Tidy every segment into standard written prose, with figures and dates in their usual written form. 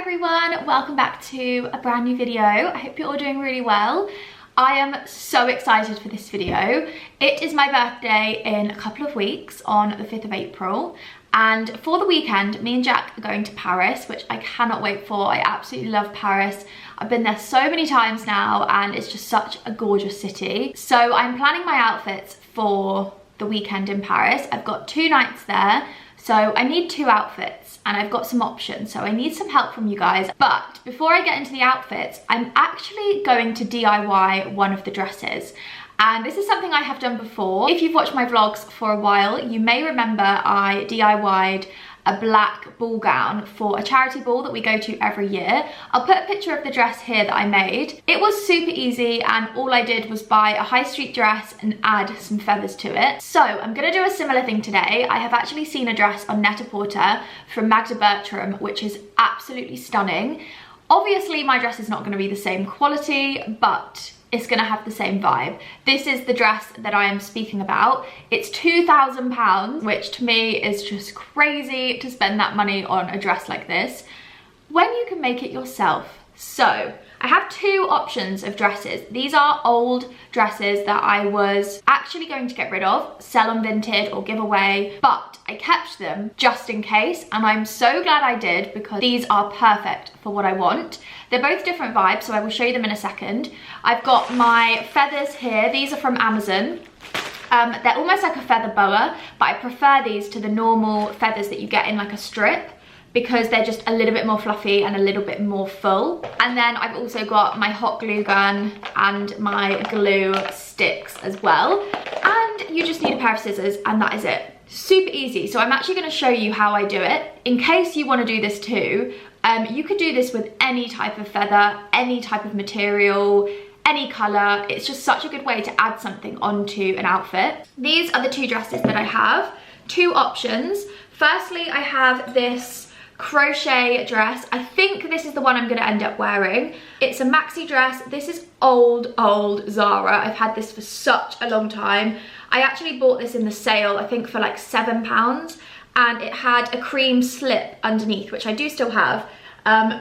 everyone, welcome back to a brand new video. I hope you're all doing really well. I am so excited for this video. It is my birthday in a couple of weeks on the 5th of April, and for the weekend me and Jack are going to Paris, which I cannot wait for. I absolutely love Paris. I've been there so many times now and it's just such a gorgeous city. So I'm planning my outfits for the weekend in Paris. I've got 2 nights there, so I need 2 outfits and I've got some options, so I need some help from you guys. But before I get into the outfits, I'm actually going to DIY one of the dresses. And this is something I have done before. If you've watched my vlogs for a while, you may remember I DIY'd a black ball gown for a charity ball that we go to every year. I'll put a picture of the dress here that I made. It was super easy and all I did was buy a high street dress and add some feathers to it. So I'm gonna do a similar thing today. I have actually seen a dress on Net-a-Porter from Magda Bertram, which is absolutely stunning. Obviously my dress is not gonna be the same quality, but it's gonna have the same vibe. This is the dress that I am speaking about. It's £2,000, which to me is just crazy to spend that money on a dress like this when you can make it yourself. So I have 2 options of dresses. These are old dresses that I was actually going to get rid of, sell on Vinted or give away, but I kept them just in case, and I'm so glad I did because these are perfect for what I want. They're both different vibes, so I will show you them in a second. I've got my feathers here. These are from Amazon. They're almost like a feather boa, but I prefer these to the normal feathers that you get in like a strip, because they're just a little bit more fluffy and a little bit more full. And then I've also got my hot glue gun and my glue sticks as well. And you just need a pair of scissors and that is it. Super easy. So I'm actually going to show you how I do it. In case you want to do this too, you could do this with any type of feather, any type of material, any colour. It's just such a good way to add something onto an outfit. These are the 2 dresses that I have. 2 options. Firstly, I have this crochet dress. I think this is the one I'm going to end up wearing. It's a maxi dress. This is old Zara. I've had this for such a long time. I actually bought this in the sale, I think for like £7, and it had a cream slip underneath, which I do still have,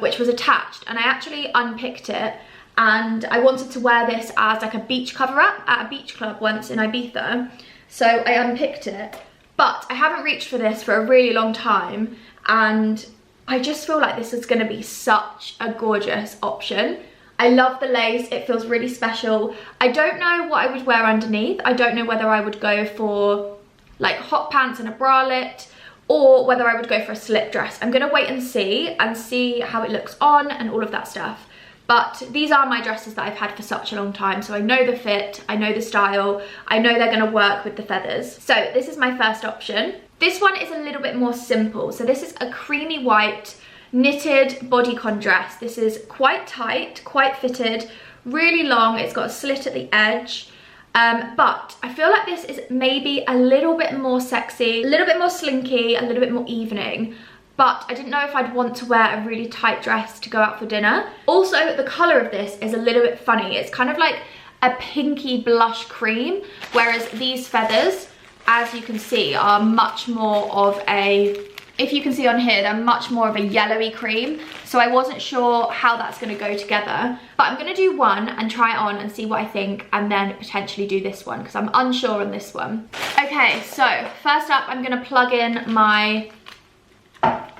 which was attached, and I actually unpicked it and I wanted to wear this as like a beach cover up at a beach club once in Ibiza, so I unpicked it. But I haven't reached for this for a really long time, and I just feel like this is going to be such a gorgeous option. I love the lace, it feels really special. I don't know what I would wear underneath. I don't know whether I would go for like hot pants and a bralette, or whether I would go for a slip dress. I'm going to wait and see how it looks on and all of that stuff. But these are my dresses that I've had for such a long time, so I know the fit, I know the style, I know they're gonna work with the feathers. So this is my first option. This one is a little bit more simple. So this is a creamy white knitted bodycon dress. This is quite tight, quite fitted, really long. It's got a slit at the edge. But I feel like this is maybe a little bit more sexy, a little bit more slinky, a little bit more evening. But I didn't know if I'd want to wear a really tight dress to go out for dinner. Also, the colour of this is a little bit funny. It's kind of like a pinky blush cream, whereas these feathers, as you can see, are much more of a, if you can see on here, they're much more of a yellowy cream. So I wasn't sure how that's going to go together. But I'm going to do one and try it on and see what I think, and then potentially do this one, because I'm unsure on this one. Okay, so first up, I'm going to plug in my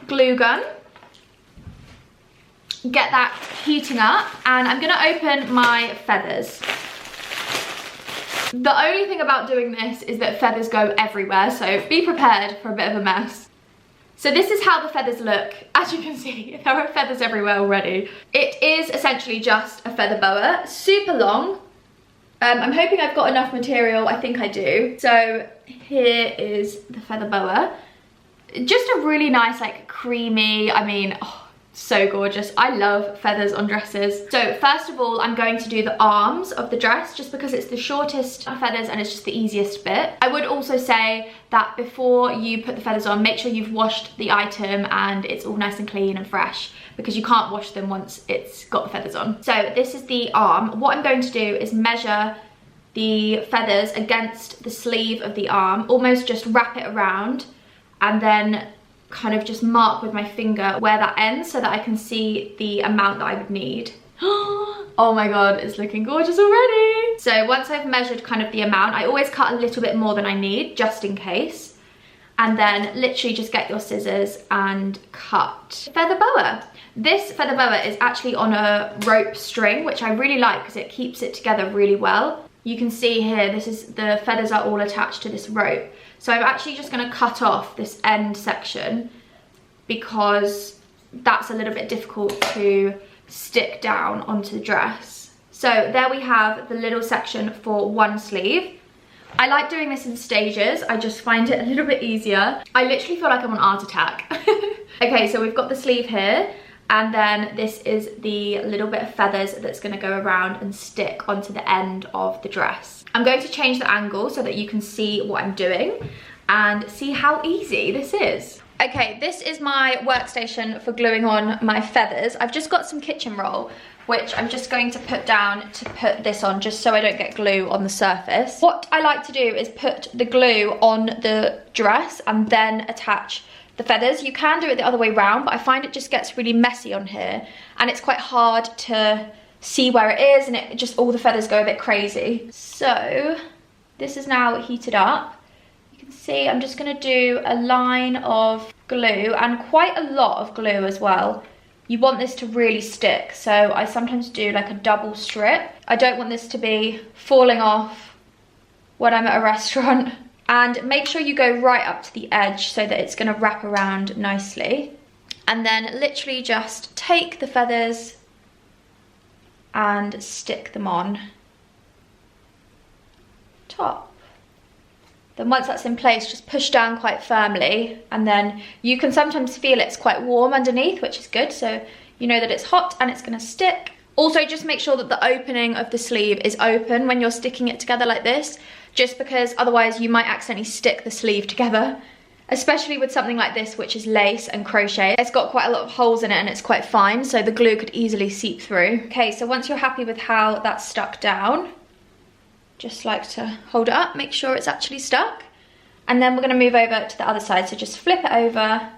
glue gun, get that heating up, and I'm gonna open my feathers. The only thing about doing this is that feathers go everywhere, so be prepared for a bit of a mess. So this is how the feathers look. As you can see, there are feathers everywhere already. It is essentially just a feather boa, super long. I'm hoping I've got enough material. I think I do. So here is the feather boa. Just a really nice, like, creamy, I mean, oh, so gorgeous. I love feathers on dresses. So first of all, I'm going to do the arms of the dress, just because it's the shortest of feathers and it's just the easiest bit. I would also say that before you put the feathers on, make sure you've washed the item and it's all nice and clean and fresh, because you can't wash them once it's got the feathers on. So this is the arm. What I'm going to do is measure the feathers against the sleeve of the arm, almost just wrap it around, and then kind of just mark with my finger where that ends so that I can see the amount that I would need. Oh my god, it's looking gorgeous already. So once I've measured kind of the amount, I always cut a little bit more than I need, just in case. And then literally just get your scissors and cut feather boa. This feather boa is actually on a rope string, which I really like because it keeps it together really well. You can see here, the feathers are all attached to this rope. So I'm actually just gonna cut off this end section because that's a little bit difficult to stick down onto the dress. So there we have the little section for one sleeve. I like doing this in stages. I just find it a little bit easier. I literally feel like I'm on Art Attack. Okay, so we've got the sleeve here, and then this is the little bit of feathers that's going to go around and stick onto the end of the dress. I'm going to change the angle so that you can see what I'm doing and see how easy this is. Okay, this is my workstation for gluing on my feathers. I've just got some kitchen roll, which I'm just going to put down to put this on, just so I don't get glue on the surface. What I like to do is put the glue on the dress and then attach the feathers. You can do it the other way around, but I find it just gets really messy on here, and it's quite hard to see where it is, and it just, all the feathers go a bit crazy. So this is now heated up. See, I'm just going to do a line of glue, and quite a lot of glue as well. You want this to really stick, so I sometimes do like a double strip. I don't want this to be falling off when I'm at a restaurant. And make sure you go right up to the edge so that it's going to wrap around nicely. And then literally just take the feathers and stick them on top. Then once that's in place, just push down quite firmly, and then you can sometimes feel it's quite warm underneath, which is good, so you know that it's hot and it's going to stick. Also, just make sure that the opening of the sleeve is open when you're sticking it together like this, just because otherwise you might accidentally stick the sleeve together, especially with something like this, which is lace and crochet. It's got quite a lot of holes in it and it's quite fine, so the glue could easily seep through. Okay, so once you're happy with how that's stuck down, just like to hold it up, make sure it's actually stuck. And then we're going to move over to the other side. So just flip it over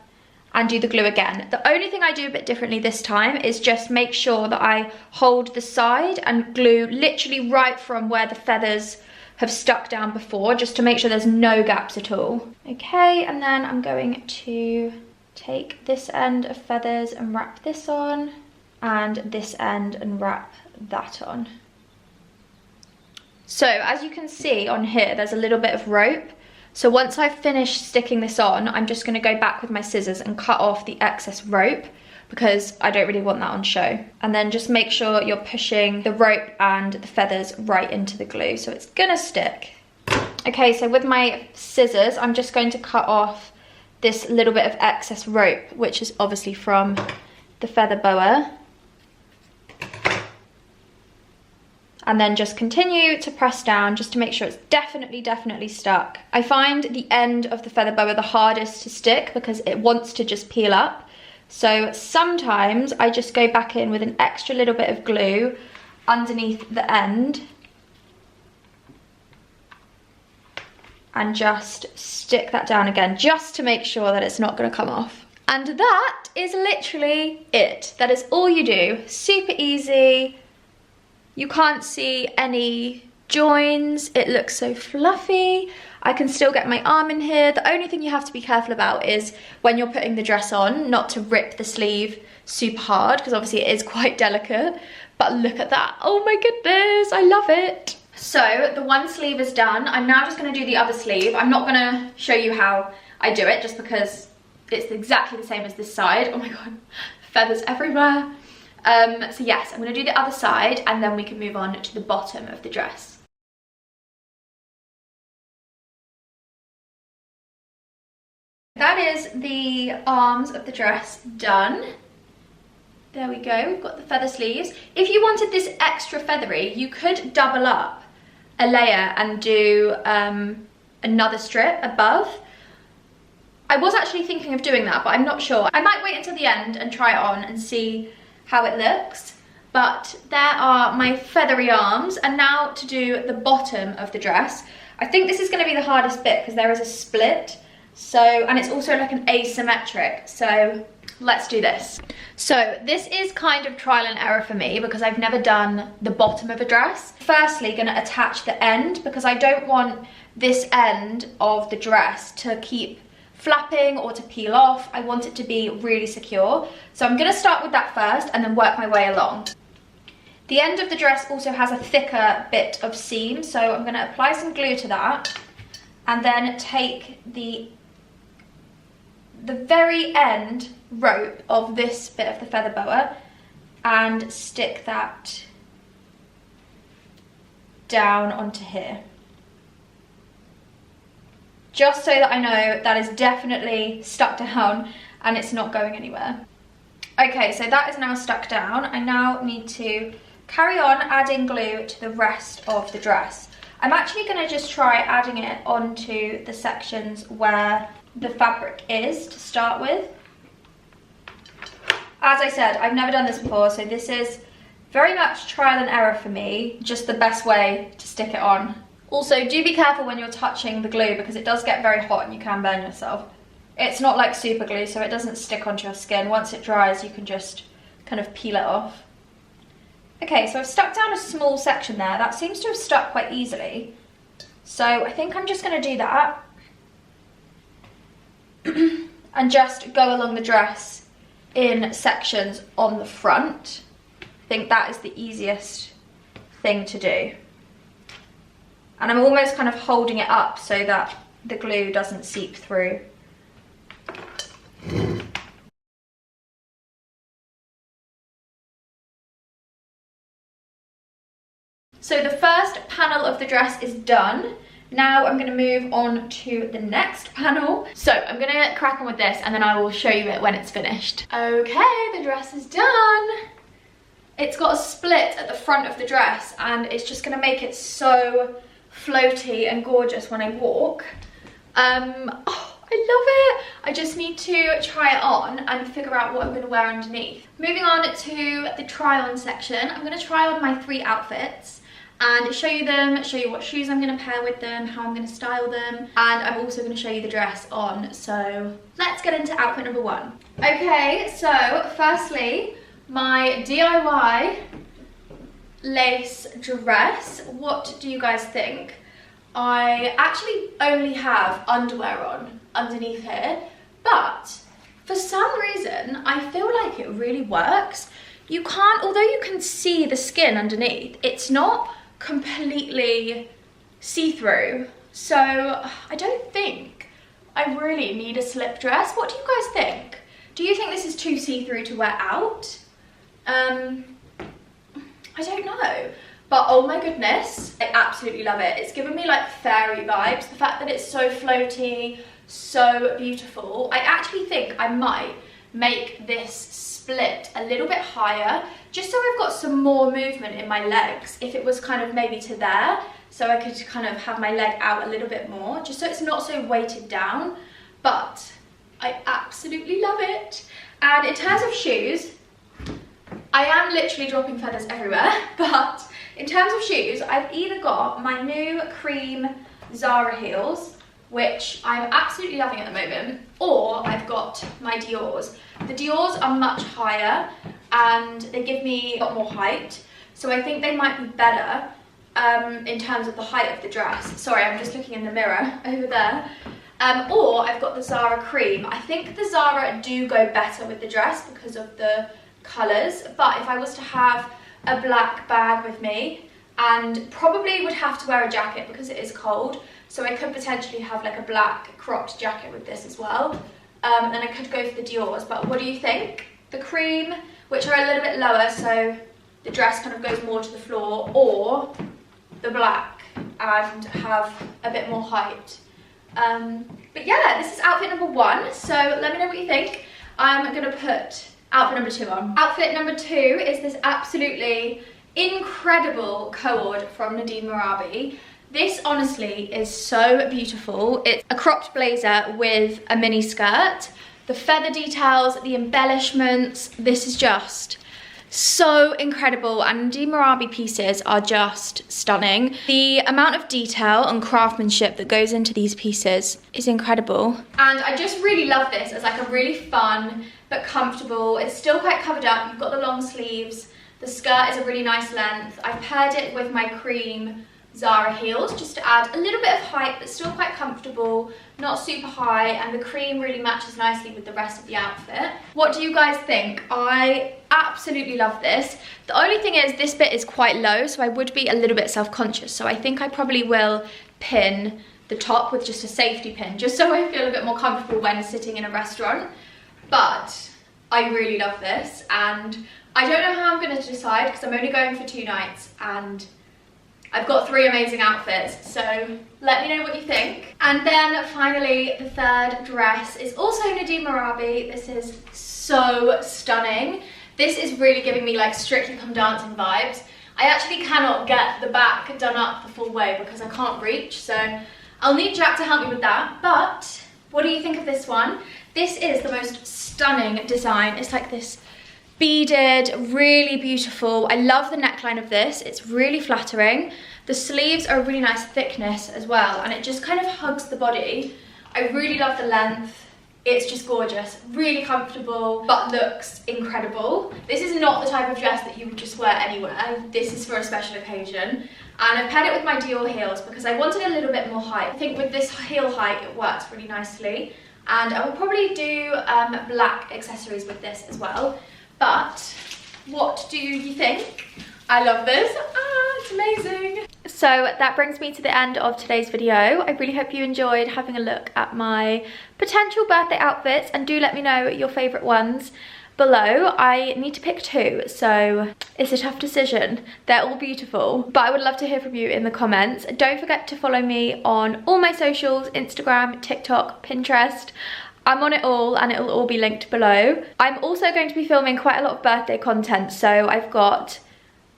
and do the glue again. The only thing I do a bit differently this time is just make sure that I hold the side and glue literally right from where the feathers have stuck down before, just to make sure there's no gaps at all. Okay, and then I'm going to take this end of feathers and wrap this on, and this end and wrap that on. So as you can see on here, there's a little bit of rope. So once I've finished sticking this on, I'm just going to go back with my scissors and cut off the excess rope, because I don't really want that on show. And then just make sure you're pushing the rope and the feathers right into the glue, so it's gonna stick. Okay, so with my scissors, I'm just going to cut off this little bit of excess rope, which is obviously from the feather boa. And then just continue to press down just to make sure it's definitely stuck. I find the end of the feather boa the hardest to stick because it wants to just peel up. So sometimes I just go back in with an extra little bit of glue underneath the end and just stick that down again, just to make sure that it's not going to come off. And that is literally it. That is all you do. Super easy. You can't see any joins. It looks so fluffy. I can still get my arm in here. The only thing you have to be careful about is when you're putting the dress on, not to rip the sleeve super hard, because obviously it is quite delicate. But look at that. Oh my goodness, I love it. So the one sleeve is done. I'm now just going to do the other sleeve. I'm not going to show you how I do it just because it's exactly the same as this side. Oh my god, feathers everywhere. So yes, I'm going to do the other side and then we can move on to the bottom of the dress. That is the arms of the dress done. There we go, we've got the feather sleeves. If you wanted this extra feathery, you could double up a layer and do another strip above. I was actually thinking of doing that, but I'm not sure. I might wait until the end and try it on and see how it looks. But there are my feathery arms, and now to do the bottom of the dress. I think this is going to be the hardest bit because there is a split, So, and it's also like an asymmetric, so let's do this. So this is kind of trial and error for me because I've never done the bottom of a dress. Firstly, gonna attach the end because I don't want this end of the dress to keep flapping or to peel off. I want it to be really secure. So I'm gonna start with that first and then work my way along. The end of the dress also has a thicker bit of seam, so I'm gonna apply some glue to that and then take the very end rope of this bit of the feather boa and stick that down onto here. Just so that I know that is definitely stuck down and it's not going anywhere. Okay, so that is now stuck down. I now need to carry on adding glue to the rest of the dress. I'm actually going to just try adding it onto the sections where the fabric is to start with. As I said, I've never done this before, so this is very much trial and error for me, just the best way to stick it on. Also, do be careful when you're touching the glue because it does get very hot and you can burn yourself. It's not like super glue, so it doesn't stick onto your skin. Once it dries, you can just kind of peel it off. Okay, so I've stuck down a small section there. That seems to have stuck quite easily. So I think I'm just going to do that and just go along the dress in sections on the front. I think that is the easiest thing to do. And I'm almost kind of holding it up so that the glue doesn't seep through. So the first panel of the dress is done. Now I'm going to move on to the next panel. So I'm going to crack on with this and then I will show you it when it's finished. Okay, the dress is done. It's got a split at the front of the dress and it's just going to make it so floaty and gorgeous when I walk. Oh, I love it. I just need to try it on and figure out what I'm going to wear underneath. Moving on to the try on section, I'm going to try on my 3 outfits and show you them, show you what shoes I'm going to pair with them, how I'm going to style them, and I'm also going to show you the dress on. So let's get into outfit number 1. Okay, so firstly, my DIY lace dress. What do you guys think? I actually only have underwear on underneath here, but for some reason I feel like it really works. You can't, although you can see the skin underneath, it's not completely see-through. So I don't think I really need a slip dress. What do you guys think? Do you think this is too see-through to wear out? I don't know, but oh my goodness, I absolutely love it. It's given me like fairy vibes. The fact that it's so floaty, so beautiful. I actually think I might make this split a little bit higher, just so I've got some more movement in my legs. If it was kind of maybe to there, so I could kind of have my leg out a little bit more, just so it's not so weighted down. But I absolutely love it. And in terms of shoes, I am literally dropping feathers everywhere, but in terms of shoes, I've either got my new cream Zara heels, which I'm absolutely loving at the moment, or I've got my Dior's. The Dior's are much higher and they give me a lot more height, so I think they might be better in terms of the height of the dress. Sorry, I'm just looking in the mirror over there. Or I've got the Zara cream. I think the Zara do go better with the dress because of the colours, but if I was to have a black bag with me, and probably would have to wear a jacket because it is cold, so I could potentially have like a black cropped jacket with this as well, and then I could go for the Dior's. But what do you think? The cream, which are a little bit lower so the dress kind of goes more to the floor, or the black and have a bit more height? But yeah, this is outfit number 1, so let me know what you think. I'm gonna put outfit number 2 on. Outfit number 2 is this absolutely incredible cord from Nadine Marabi. This honestly is so beautiful. It's a cropped blazer with a mini skirt. The feather details, the embellishments, this is just so incredible, and Nadine Marabi pieces are just stunning. The amount of detail and craftsmanship that goes into these pieces is incredible. And I just really love this as like a really fun but comfortable. It's still quite covered up. You've got the long sleeves. The skirt is a really nice length. I've paired it with my cream Zara heels just to add a little bit of height, but still quite comfortable, not super high, and the cream really matches nicely with the rest of the outfit. What do you guys think? I absolutely love this. The only thing is this bit is quite low, so I would be a little bit self-conscious, so I think I probably will pin the top with just a safety pin, just so I feel a bit more comfortable when sitting in a restaurant. But I really love this, and I don't know how I'm going to decide because I'm only going for 2 nights and I've got 3 amazing outfits, so let me know what you think. And then finally, the third dress is also Nadine Marabi. This is so stunning. This is really giving me like Strictly Come Dancing vibes. I actually cannot get the back done up the full way because I can't reach, so I'll need Jack to help me with that. But what do you think of this one? This is the most stunning design. It's like this beaded, really beautiful. I love the neckline of this. It's really flattering. The sleeves are a really nice thickness as well, and it just kind of hugs the body. I really love the length. It's just gorgeous, really comfortable, but looks incredible. This is not the type of dress that you would just wear anywhere. This is for a special occasion. And I've paired it with my Dior heels because I wanted a little bit more height. I think with this heel height, it works really nicely. And I will probably do black accessories with this as well. But what do you think? I love this. It's amazing. So that brings me to the end of today's video. I really hope you enjoyed having a look at my potential birthday outfits, and do let me know your favourite ones below. I need to pick 2, so it's a tough decision. They're all beautiful, but I would love to hear from you in the comments. Don't forget to follow me on all my socials: Instagram, TikTok, Pinterest. I'm on it all, and it'll all be linked below. I'm also going to be filming quite a lot of birthday content, so I've got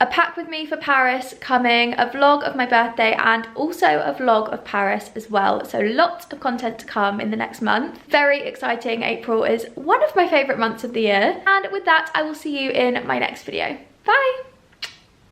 a pack with me for Paris coming, a vlog of my birthday, and also a vlog of Paris as well. So lots of content to come in the next month. Very exciting. April is one of my favourite months of the year. And with that, I will see you in my next video. Bye!